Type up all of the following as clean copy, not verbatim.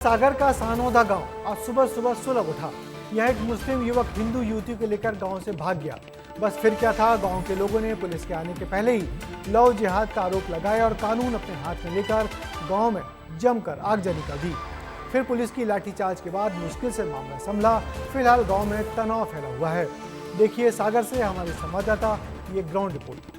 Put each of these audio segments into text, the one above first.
सागर का सानोदा गांव आज सुबह सुबह सुलग उठा। यह एक मुस्लिम युवक हिंदू युवती को लेकर गांव से भाग गया। बस फिर क्या था, गांव के लोगों ने पुलिस के आने के पहले ही लव जिहाद का आरोप लगाया और कानून अपने हाथ में लेकर गांव में जमकर आगजनी कर दी। फिर पुलिस की लाठीचार्ज के बाद मुश्किल से मामला संभला। फिलहाल गाँव में तनाव फैला हुआ है। देखिए सागर से हमारे संवाददाता ये ग्राउंड रिपोर्ट।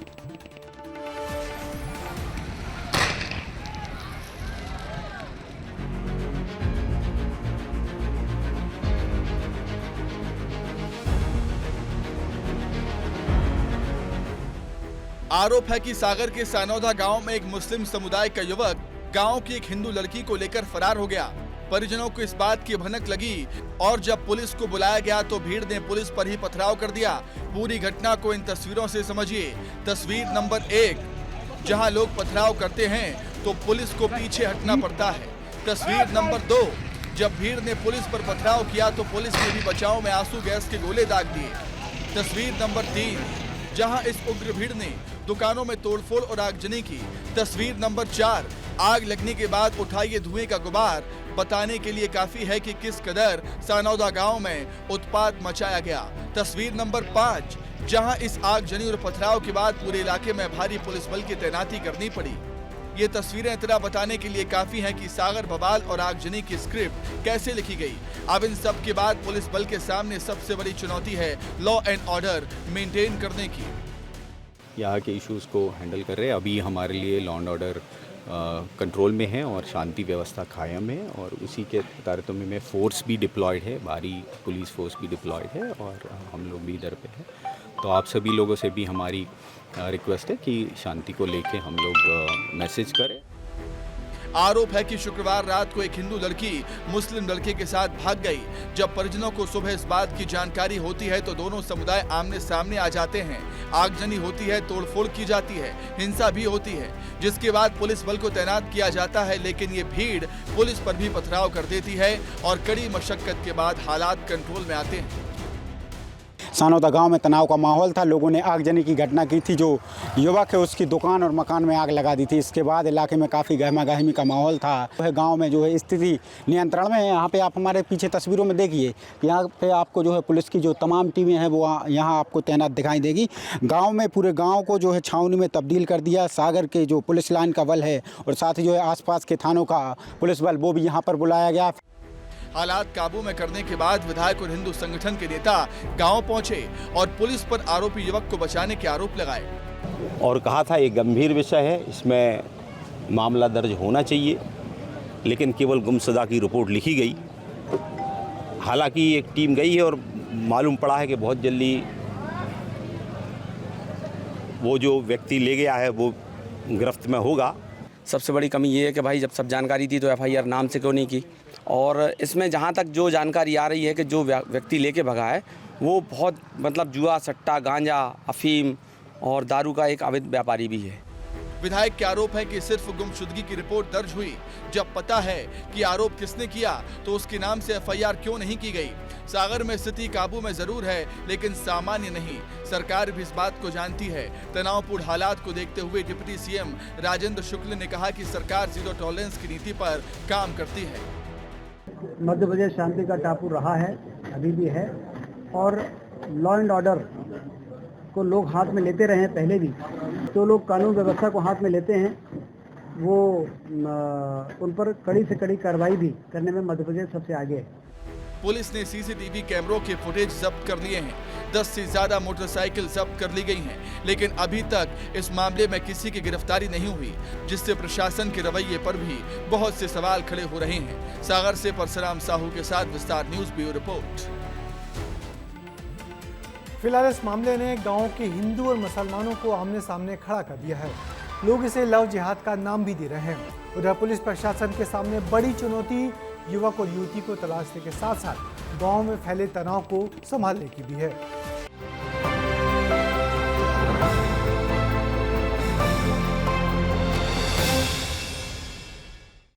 आरोप है कि सागर के सानोदा गांव में एक मुस्लिम समुदाय का युवक गांव की एक हिंदू लड़की को लेकर फरार हो गया। परिजनों को इस बात की भनक लगी और जब पुलिस को बुलाया गया तो भीड़ ने पुलिस पर ही पथराव कर दिया। पूरी घटना को इन तस्वीरों से समझिए। तस्वीर नंबर 1, जहां लोग पथराव करते हैं तो पुलिस को पीछे हटना पड़ता है। तस्वीर नंबर 2, जब भीड़ ने पुलिस पर पथराव किया तो पुलिस ने भी बचाव में आंसू गैस के गोले दाग दिए। तस्वीर नंबर 3, जहां इस उग्र भीड़ ने दुकानों में तोड़फोड़ और आगजनी की। तस्वीर नंबर 4, आग लगने के बाद उठा ये धुएं का गुबार बताने के लिए काफी है कि किस कदर सानोदा गांव में उत्पात मचाया गया। तस्वीर नंबर 5, जहां इस आगजनी और पथराव के बाद पूरे इलाके में भारी पुलिस बल की तैनाती करनी पड़ी। ये तस्वीरें इतना बताने के लिए काफी हैं कि सागर बवाल और आगजनी की स्क्रिप्ट कैसे लिखी गई। अब इन सब के बाद पुलिस बल के सामने सबसे बड़ी चुनौती है लॉ एंड ऑर्डर मेंटेन करने की। यहाँ के इश्यूज़ को हैंडल कर रहे हैं। अभी हमारे लिए लॉ एंड ऑर्डर कंट्रोल में है और शांति व्यवस्था कायम है और उसी के तारतम्य में फोर्स भी डिप्लॉयड है, भारी पुलिस फोर्स भी डिप्लॉयड है और हम लोग भी इधर पे हैं। तो आप सभी लोगों से भी हमारी रिक्वेस्ट है कि शांति को लेके हम लोग मैसेज करें। आरोप है कि शुक्रवार रात को एक हिंदू लड़की मुस्लिम लड़के के साथ भाग गई। जब परिजनों को सुबह इस बात की जानकारी होती है तो दोनों समुदाय आमने सामने आ जाते हैं। आगजनी होती है, तोड़फोड़ की जाती है, हिंसा भी होती है, जिसके बाद पुलिस बल को तैनात किया जाता है। लेकिन ये भीड़ पुलिस पर भी पथराव कर देती है और कड़ी मशक्कत के बाद हालात कंट्रोल में आते हैं। सानोदा गांव में तनाव का माहौल था। लोगों ने आगजनी की घटना की थी। जो युवक है उसकी दुकान और मकान में आग लगा दी थी। इसके बाद इलाके में काफ़ी गहमा गहमी का माहौल था। गांव में जो है स्थिति नियंत्रण में है। यहाँ पे आप हमारे पीछे तस्वीरों में देखिए, यहाँ पे आपको जो है पुलिस की जो तमाम टीमें हैं वो यहाँ आपको तैनात दिखाई देगी। गाँव में पूरे गाँव को जो है छावनी में तब्दील कर दिया। सागर के जो पुलिस लाइन का बल है और साथ ही जो है आसपास के थानों का पुलिस बल वो भी यहाँ पर बुलाया गया। हालात काबू में करने के बाद विधायक और हिंदू संगठन के नेता गांव पहुंचे और पुलिस पर आरोपी युवक को बचाने के आरोप लगाए और कहा था ये गंभीर विषय है, इसमें मामला दर्ज होना चाहिए, लेकिन केवल गुमशुदा की रिपोर्ट लिखी गई। हालांकि एक टीम गई है और मालूम पड़ा है कि बहुत जल्दी वो जो व्यक्ति ले गया है वो गिरफ्त में होगा। सबसे बड़ी कमी ये है कि भाई जब सब जानकारी थी तो एफआईआर नाम से क्यों नहीं की। और इसमें जहाँ तक जो जानकारी आ रही है कि जो व्यक्ति लेके भगा है वो बहुत जुआ, सट्टा, गांजा, अफीम और दारू का एक अवैध व्यापारी भी है। विधायक के आरोप है कि सिर्फ गुमशुदगी की रिपोर्ट दर्ज हुई। जब पता है कि आरोप किसने किया तो उसके नाम से एफआईआर क्यों नहीं की गई। सागर में स्थिति काबू में जरूर है लेकिन सामान्य नहीं। सरकार भी इस बात को जानती है। तनावपूर्ण हालात को देखते हुए डिप्टी सीएम राजेंद्र शुक्ल ने कहा कि सरकार जीरो टॉलरेंस की नीति पर काम करती है। मध्य प्रदेश शांति का टापू रहा है, अभी भी है, और लॉ एंड ऑर्डर को लोग हाथ में लेते रहे हैं। पहले भी जो लोग कानून व्यवस्था को हाथ में लेते हैं वो उन पर कड़ी से कड़ी कार्रवाई भी करने में मध्य प्रदेश सबसे आगे है। पुलिस ने सीसीटीवी कैमरों के फुटेज जब्त कर लिए हैं। 10 से ज्यादा मोटरसाइकिल जब्त कर ली गई हैं, लेकिन अभी तक इस मामले में किसी की गिरफ्तारी नहीं हुई, जिससे प्रशासन के रवैये पर भी बहुत से सवाल खड़े हो रहे हैं। सागर से परशुराम साहू के साथ विस्तार न्यूज ब्यूरो रिपोर्ट। फिलहाल इस मामले ने गांव के हिंदू और मुसलमानों को आमने सामने खड़ा कर दिया है। लोग इसे लव जिहाद का नाम भी दे रहे हैं। उधर पुलिस प्रशासन के सामने बड़ी चुनौती युवक और युवती को तलाशने के साथ साथ गांव में फैले तनाव को संभालने की भी है।